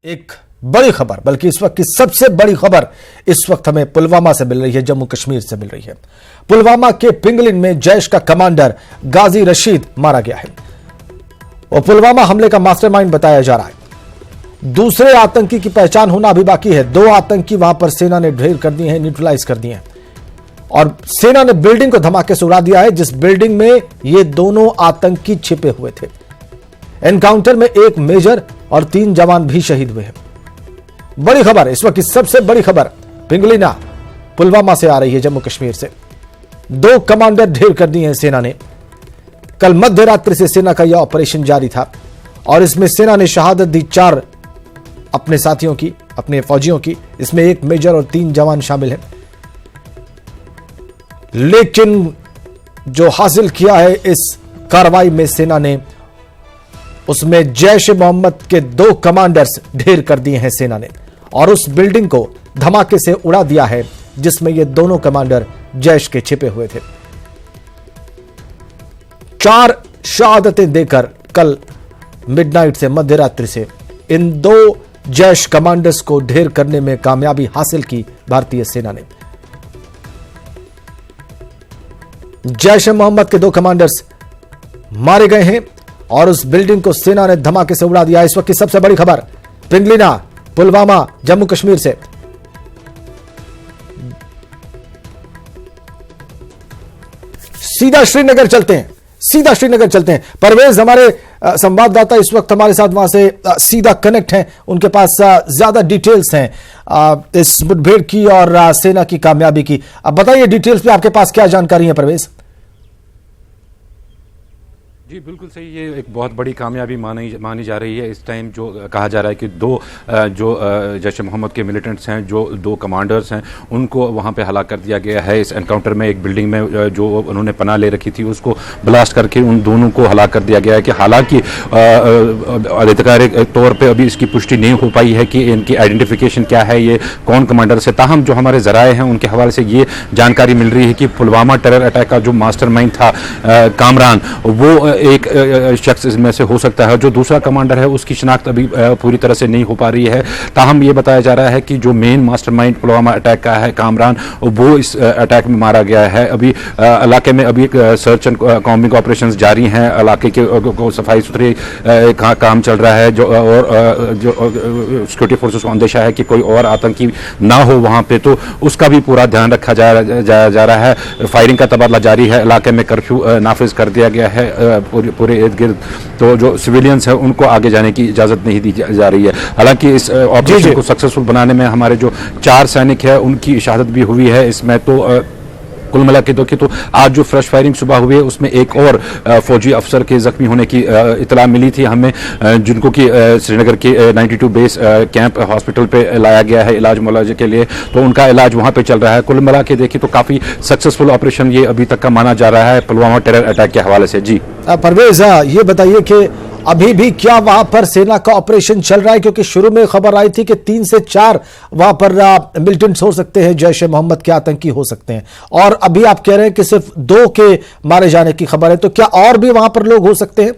एक बड़ी खबर, बल्कि इस वक्त की सबसे बड़ी खबर इस वक्त हमें पुलवामा से मिल रही है, जम्मू कश्मीर से मिल रही है। पुलवामा के पिंगलिन में जैश का कमांडर गाजी रशीद मारा गया है। और पुलवामा हमले का मास्टरमाइंड बताया जा रहा है। दूसरे आतंकी की पहचान होना अभी बाकी है। 2 आतंकी वहां पर सेना ने ढेर कर दिए हैं, न्यूट्रलाइज कर दिए हैं। और सेना ने बिल्डिंग को धमाके से उड़ा दिया है, जिस बिल्डिंग में ये दोनों आतंकी छिपे हुए थे। एनकाउंटर में 1 मेजर और 3 जवान भी शहीद हुए हैं। बड़ी खबर, इस वक्त की सबसे बड़ी खबर पिंगलिना पुलवामा से आ रही है, जम्मू कश्मीर से। 2 कमांडर ढेर कर दिए हैं सेना ने। कल मध्य रात्रि से सेना का यह ऑपरेशन जारी था और इसमें सेना ने शहादत दी 4 अपने साथियों की, अपने फौजियों की। इसमें 1 मेजर और 3 जवान शामिल हैं। लेकिन जो हासिल किया है इस कार्रवाई में सेना ने, उसमें जैश ए मोहम्मद के 2 कमांडर्स ढेर कर दिए हैं सेना ने और उस बिल्डिंग को धमाके से उड़ा दिया है जिसमें ये दोनों कमांडर जैश के छिपे हुए थे। 4 शहादतें देकर कल मिडनाइट से, मध्य रात्रि से इन 2 जैश कमांडर्स को ढेर करने में कामयाबी हासिल की भारतीय सेना ने। जैश ए मोहम्मद के 2 कमांडर्स मारे गए हैं और उस बिल्डिंग को सेना ने धमाके से उड़ा दिया। इस वक्त की सबसे बड़ी खबर पिंगलिना पुलवामा जम्मू कश्मीर से। सीधा श्रीनगर चलते हैं। परवेज हमारे संवाददाता इस वक्त हमारे साथ वहां से सीधा कनेक्ट हैं। उनके पास ज्यादा डिटेल्स हैं इस मुठभेड़ की और सेना की कामयाबी की। अब बताइए डिटेल्स पे आपके पास क्या जानकारी है परवेज? जी बिल्कुल सही, ये एक बहुत बड़ी कामयाबी मानी जा रही है। इस टाइम जो कहा जा रहा है कि 2 जो जैश ए मोहम्मद के मिलिटेंट्स हैं, जो 2 कमांडर्स हैं, उनको वहां पे हलाक कर दिया गया है। इस एनकाउंटर में एक बिल्डिंग में जो उन्होंने पनाह ले रखी थी उसको ब्लास्ट करके उन दोनों को हलाक कर दिया गया है। कि हालांकि आधिकारिक तौर पर अभी इसकी पुष्टि नहीं हो पाई है कि इनकी आइडेंटिफिकेशन क्या है, ये कौन कमांडर से। ताहम जो हमारे जराए हैं उनके हवाले से ये जानकारी मिल रही है कि पुलवामा टेरर अटैक का जो मास्टरमाइंड था कामरान, वो एक शख्स इसमें से हो सकता है। जो दूसरा कमांडर है उसकी शिनाख्त अभी पूरी तरह से नहीं हो पा रही है। ताहम ये बताया जा रहा है कि जो मेन मास्टरमाइंड पुलवामा अटैक का है कामरान, वो इस अटैक में मारा गया है। अभी इलाके में अभी एक सर्च एंड कॉम्बिंग ऑपरेशंस जारी हैं। इलाके के सफाई सुथरे काम चल रहा है। जो सिक्योरिटी फोर्सेस को अंदेशा है कि कोई और आतंकी ना हो वहां पे, तो उसका भी पूरा ध्यान रखा जा रहा है। फायरिंग का तबादला जारी है। इलाके में कर्फ्यू नाफिज कर दिया गया है पूरे इर्द गिर्द। तो जो सिविलियंस हैं उनको आगे जाने की इजाजत नहीं दी जा रही है। हालांकि इस ऑपरेशन को सक्सेसफुल बनाने में हमारे जो 4 सैनिक हैं उनकी शहादत भी हुई है इसमें। तो कुल मिला के देखें तो आज जो फ्रेश फायरिंग सुबह हुई है उसमें एक और फौजी अफसर के जख्मी होने की इतला मिली थी हमें, जिनको कि श्रीनगर के 92 बेस कैंप हॉस्पिटल पे लाया गया है इलाज मुआवजे के लिए। तो उनका इलाज वहां पे चल रहा है। कुल मिला के देखें तो काफी सक्सेसफुल ऑपरेशन ये अभी तक का माना जा रहा है पुलवामा टेरर अटैक के हवाले से। जी परवेज, ये बताइए कि अभी भी क्या वहां पर सेना का ऑपरेशन चल रहा है? क्योंकि शुरू में खबर आई थी कि 3 से 4 वहां पर मिलिटेंट्स हो सकते हैं, जैश ए मोहम्मद के आतंकी हो सकते हैं, और अभी आप कह रहे हैं कि सिर्फ 2 के मारे जाने की खबर है। तो क्या और भी वहां पर लोग हो सकते हैं?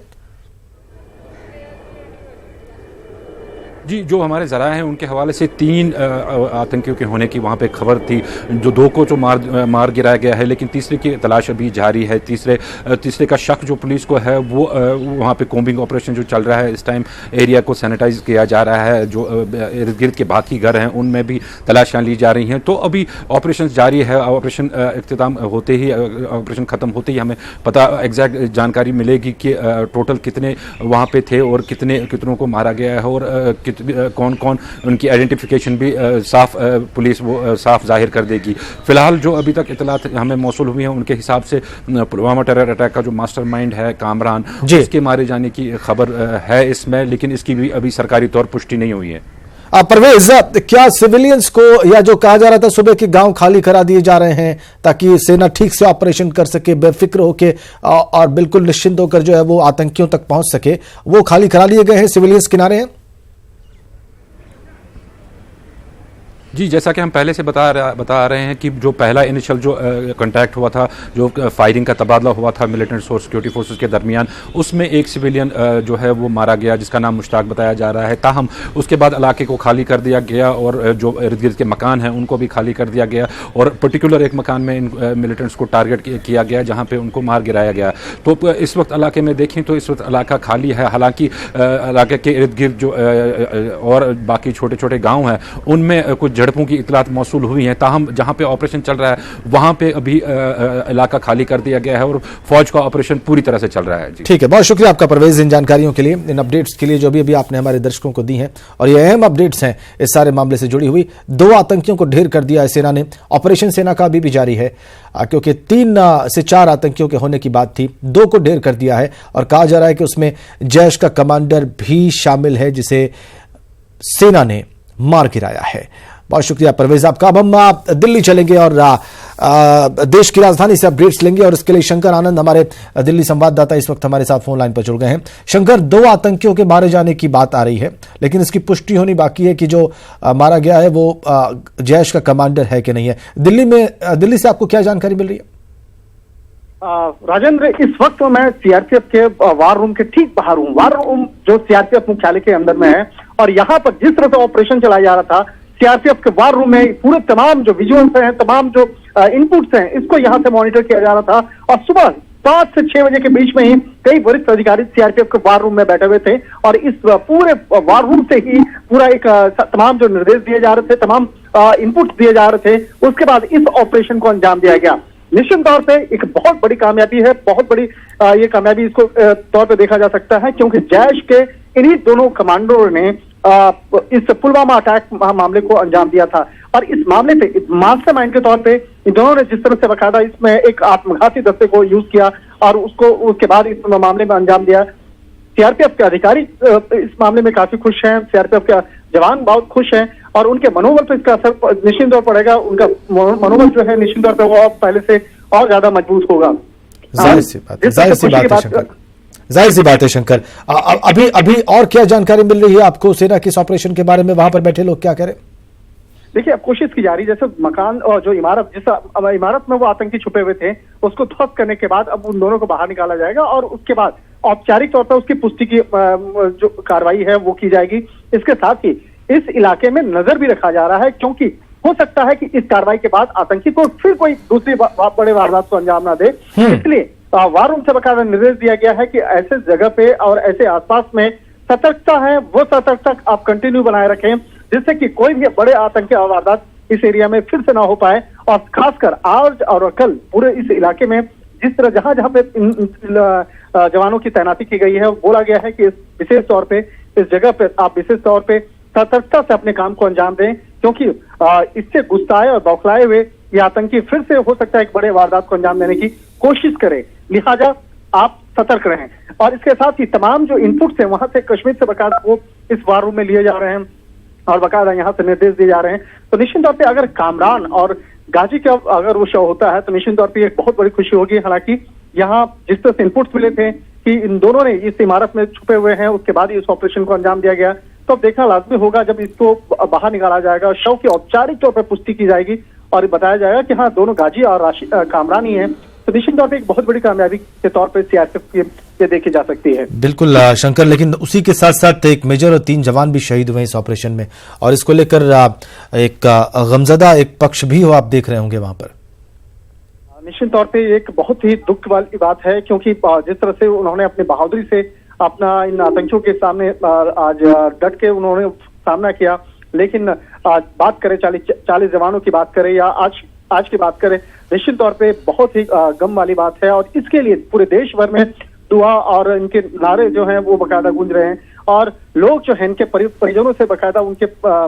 जी, जो हमारे जराए हैं उनके हवाले से 3 आतंकियों के होने की वहाँ पे खबर थी। जो 2 को तो मार गिराया गया है, लेकिन तीसरे की तलाश अभी जारी है। तीसरे का शक जो पुलिस को है वो वहाँ पे कॉम्बिंग ऑपरेशन जो चल रहा है इस टाइम, एरिया को सैनिटाइज किया जा रहा है। जो इर्द गिर्द के बाकी घर हैं उनमें भी तलाशियाँ ली जा रही हैं। तो अभी ऑपरेशन जारी है। ऑपरेशन इख्तिताम होते ही, ऑपरेशन ख़त्म होते ही हमें पता एग्जैक्ट जानकारी मिलेगी कि टोटल कितने वहाँ पे थे और कितनों को मारा गया है और कौन कौन, उनकी आइडेंटिफिकेशन भी साफ पुलिस वो साफ जाहिर कर देगी। फिलहाल जो अभी तक इतलात हमें मौसूल हुई हैं उनके हिसाब से पुलवामा टेरर अटैक का जो मास्टरमाइंड है कामरान, उसके मारे जाने की खबर है इसमें, लेकिन इसकी भी अभी सरकारी तौर पुष्टि नहीं हुई है। परवेज, क्या सिविलियंस को, या जो कहा जा रहा था सुबह के गांव खाली करा दिए जा रहे हैं ताकि सेना ठीक से ऑपरेशन कर सके, बेफिक्र होकर और बिल्कुल निश्चिंत होकर जो है वो आतंकियों तक पहुंच सके, वो खाली करा लिए गए हैं? सिविलियंस किनारे हैं? जी, जैसा कि हम पहले से बता रहे हैं कि जो पहला इनिशियल जो कांटेक्ट हुआ था, जो फायरिंग का तबादला हुआ था मिलिटेंट्स और सिक्योरिटी फोर्सेस के दरमियान, उसमें एक सिविलियन जो है वो मारा गया जिसका नाम मुश्ताक बताया जा रहा है। ताहम उसके बाद इलाके को खाली कर दिया गया और जो इर्द गिर्द के मकान हैं उनको भी खाली कर दिया गया और पर्टिकुलर एक मकान में इन मिलिटेंट्स को टारगेट किया गया जहाँ पर उनको मार गिराया गया। तो इस वक्त इलाके में देखें तो इस वक्त इलाका खाली है। हालांकि इलाके के इर्द गिर्द जो और बाकी छोटे छोटे गाँव हैं उनमें कुछ झड़पों की इतलात मौसूल हुई हैं। ताहम जहां पे ऑपरेशन चल रहा है वहां पे अभी इलाका खाली कर दिया गया है और फौज का ऑपरेशन पूरी तरह से चल रहा है। जी ठीक है, बहुत शुक्रिया आपका परवेज इन जानकारियों के लिए, इन अपडेट्स के लिए जो भी अभी आपने हमारे दर्शकों को दी हैं। और ये अहम अपडेट्स हैं इस सारे मामले से जुड़ी हुई। 2 आतंकियों को ढेर कर दिया है सेना ने। ऑपरेशन सेना का अभी भी जारी है क्योंकि 3 से 4 आतंकियों के होने की बात थी, 2 को ढेर कर दिया है और कहा जा रहा है कि उसमें जैश का कमांडर भी शामिल है जिसे सेना ने मार गिराया है। बहुत शुक्रिया परवेज आपका। अब हम दिल्ली चलेंगे और देश की राजधानी से अपडेट्स लेंगे और इसके लिए शंकर आनंद हमारे दिल्ली संवाददाता इस वक्त हमारे साथ फोन लाइन पर जुड़ गए हैं। शंकर, 2 आतंकियों के मारे जाने की बात आ रही है लेकिन इसकी पुष्टि होनी बाकी है कि जो मारा गया है वो जैश का कमांडर है कि नहीं है। दिल्ली से आपको क्या जानकारी मिल रही है? राजेंद्र, इस वक्त मैं सीआरपीएफ के वार रूम के ठीक बाहर हूँ। वार रूम जो सीआरपीएफ मुख्यालय के अंदर में है और यहाँ पर जिस तरह से ऑपरेशन चलाया जा रहा था, सीआरपीएफ के वार रूम में पूरे तमाम जो विजुअल्स हैं, तमाम जो इनपुट्स हैं, इसको यहाँ से मॉनिटर किया जा रहा था। और सुबह 5 से 6 बजे के बीच में ही कई वरिष्ठ अधिकारी सीआरपीएफ के वार रूम में बैठे हुए थे और इस पूरे वार रूम से ही पूरा एक तमाम जो निर्देश दिए जा रहे थे, तमाम इनपुट्स दिए जा रहे थे, उसके बाद इस ऑपरेशन को अंजाम दिया गया। निश्चित तौर पे एक बहुत बड़ी कामयाबी है, बहुत बड़ी ये कामयाबी इसको तौर पे देखा जा सकता है क्योंकि जैश के इन्हीं दोनों कमांडरों ने इस पुलवामा अटैक मामले को अंजाम दिया था और इस मामले पे मास्टरमाइंड के तौर पे इन दोनों ने जिस तरह से बकायदा इसमें एक आत्मघाती दस्ते को यूज किया और उसके बाद इस मामले में अंजाम दिया। सीआरपीएफ के अधिकारी इस मामले में काफी खुश हैं, सीआरपीएफ के जवान बहुत खुश हैं और उनके मनोबल पर इसका असर निश्चित तौर पड़ेगा। उनका मनोबल जो है निश्चित तौर पर वो पहले से और ज्यादा मजबूत होगा। जाहिर सी बात है शंकर। अभी और क्या जानकारी मिल रही है आपको सेना के इस ऑपरेशन के बारे में? वहां पर बैठे लोग क्या कह रहे हैं? देखिए, अब कोशिश की जा रही है, जैसे मकान और जो इमारत, जिस इमारत में वो आतंकी छुपे हुए थे उसको ध्वस्त करने के बाद अब उन दोनों को बाहर निकाला जाएगा और उसके बाद औपचारिक तौर पर उसकी पुष्टि की जो कार्रवाई है वो की जाएगी। इसके साथ ही इस इलाके में नजर भी रखा जा रहा है क्योंकि हो सकता है कि इस कार्रवाई के बाद आतंकी को फिर कोई दूसरी बड़े वारदात को अंजाम ना दे। इसलिए वार रूम से बकायदा निर्देश दिया गया है कि ऐसे जगह पे और ऐसे आसपास में सतर्कता है वो सतर्कता आप कंटिन्यू बनाए रखें जिससे कि कोई भी बड़े आतंकी वारदात इस एरिया में फिर से ना हो पाए। और खासकर आज और कल पूरे इस इलाके में जिस तरह जहां जहां पे जवानों की तैनाती की गई है, बोला गया है कि इस विशेष तौर पे इस जगह पे आप विशेष तौर पे सतर्कता से अपने काम को अंजाम दें क्योंकि इससे गुस्साए और बौखलाए हुए ये आतंकी फिर से हो सकता है एक बड़े वारदात को अंजाम देने की कोशिश करे, लिहाजा आप सतर्क रहें। और इसके साथ ही तमाम जो इनपुट्स हैं वहां से कश्मीर से बकायदा वो इस वार रूम में लिए जा रहे हैं और बकायदा यहाँ से निर्देश दिए जा रहे हैं। तो निश्चित तौर पे अगर कामरान और गाजी का अगर वो शो होता है तो निश्चित तौर पे एक बहुत बड़ी खुशी होगी। हालांकि यहाँ जिस तरह से इनपुट्स मिले थे कि इन दोनों ने इस इमारत में छुपे हुए हैं, उसके बाद ही इस ऑपरेशन को अंजाम दिया गया, तो अब देखना लाजमी होगा जब इसको बाहर निकाला जाएगा, शव की औपचारिक तौर पर पुष्टि की जाएगी और बताया जाएगा कि हाँ दोनों गाजी और कामरान ही हैं। तो निश्चित तौर पर एक बहुत बड़ी कामयाबी के तौर पर सीआरपीएफ ये देखी जा सकती है। बिल्कुल शंकर, लेकिन उसी के साथ साथ एक मेजर और 3 जवान भी शहीद हुए इस ऑपरेशन में और इसको लेकर एक गमजदा एक पक्ष भी हो, आप देख रहे होंगे वहां पर। निश्चित तौर पे एक बहुत ही दुख वाली बात है क्योंकि जिस तरह से उन्होंने अपनी बहादुरी से अपना इन आतंकियों के सामने आज डट के उन्होंने सामना किया, लेकिन आज बात करें 40 जवानों की बात करें या आज की बात करें, निश्चित तौर पे बहुत ही गम वाली बात है। और इसके लिए पूरे देश भर में दुआ और इनके नारे जो हैं वो बकायदा गूंज रहे हैं और लोग जो है इनके परिजनों से बकायदा उनके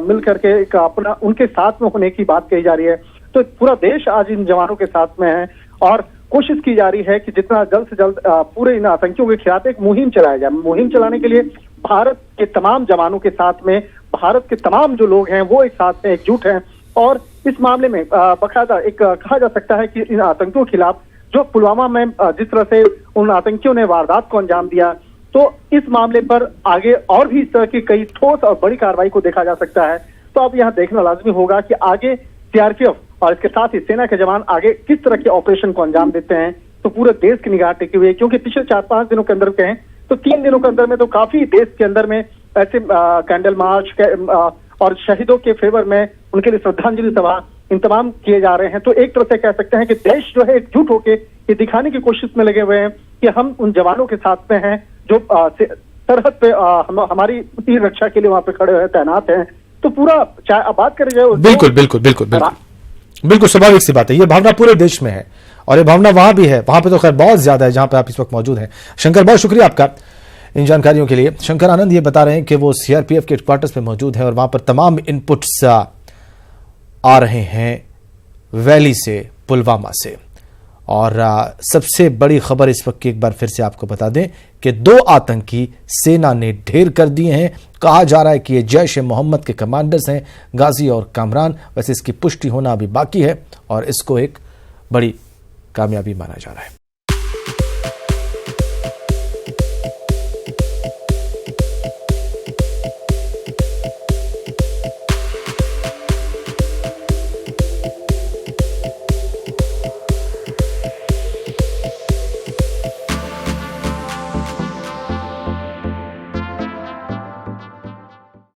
मिल करके एक अपना उनके साथ में होने की बात कही जा रही है। तो पूरा देश आज इन जवानों के साथ में है और कोशिश की जा रही है कि जितना जल्द से जल्द पूरे इन आतंकियों के खिलाफ एक मुहिम चलाया जाए। मुहिम चलाने के लिए भारत के तमाम जवानों के साथ में भारत के तमाम जो लोग हैं वो एक साथ में एकजुट हैं और इस मामले में बकायदा एक कहा जा सकता है कि इन आतंकियों के खिलाफ जो पुलवामा में जिस तरह से उन आतंकियों ने वारदात को अंजाम दिया, तो इस मामले पर आगे और भी इस तरह की कई ठोस और बड़ी कार्रवाई को देखा जा सकता है। तो अब यहाँ देखना लाजमी होगा कि आगे सीआरपीएफ और इसके साथ ही सेना के जवान आगे किस तरह के ऑपरेशन को अंजाम देते हैं। तो पूरे देश की निगाह टिकी हुई है, क्योंकि पिछले 4-5 दिनों के अंदर कहें तो 3 दिनों के अंदर में तो काफी देश के अंदर में ऐसे कैंडल मार्च और शहीदों के फेवर में उनके लिए श्रद्धांजलि सभा इंतजाम किए जा रहे हैं। तो एक तरह से कह सकते हैं कि देश जो है एकजुट होकर ये दिखाने की कोशिश में लगे हुए हैं कि हम उन जवानों के साथ में हैं जो सरहद पे हमारी तीर रक्षा के लिए वहां पे खड़े हुए तैनात हैं। तो पूरा बात करें जाए बिल्कुल बिल्कुल बिल्कुल बिल्कुल बिल्कुल स्वाभाविक सी बात है। ये भावना पूरे देश में है और ये भावना वहां भी है, वहां पे तो खैर बहुत ज्यादा है जहां पे आप इस वक्त मौजूद हैं। शंकर, बहुत शुक्रिया आपका इन जानकारियों के लिए। शंकर आनंद ये बता रहे हैं कि वो सीआरपीएफ के हेडक्वार्टर्स पे मौजूद है और वहां पर तमाम इनपुट्स आ रहे हैं वैली से, पुलवामा से। और सबसे बड़ी खबर इस वक्त की एक बार फिर से आपको बता दें कि 2 आतंकी सेना ने ढेर कर दिए हैं। कहा जा रहा है कि ये जैश ए मोहम्मद के कमांडर्स हैं, गाजी और कामरान। वैसे इसकी पुष्टि होना अभी बाकी है और इसको एक बड़ी कामयाबी माना जा रहा है।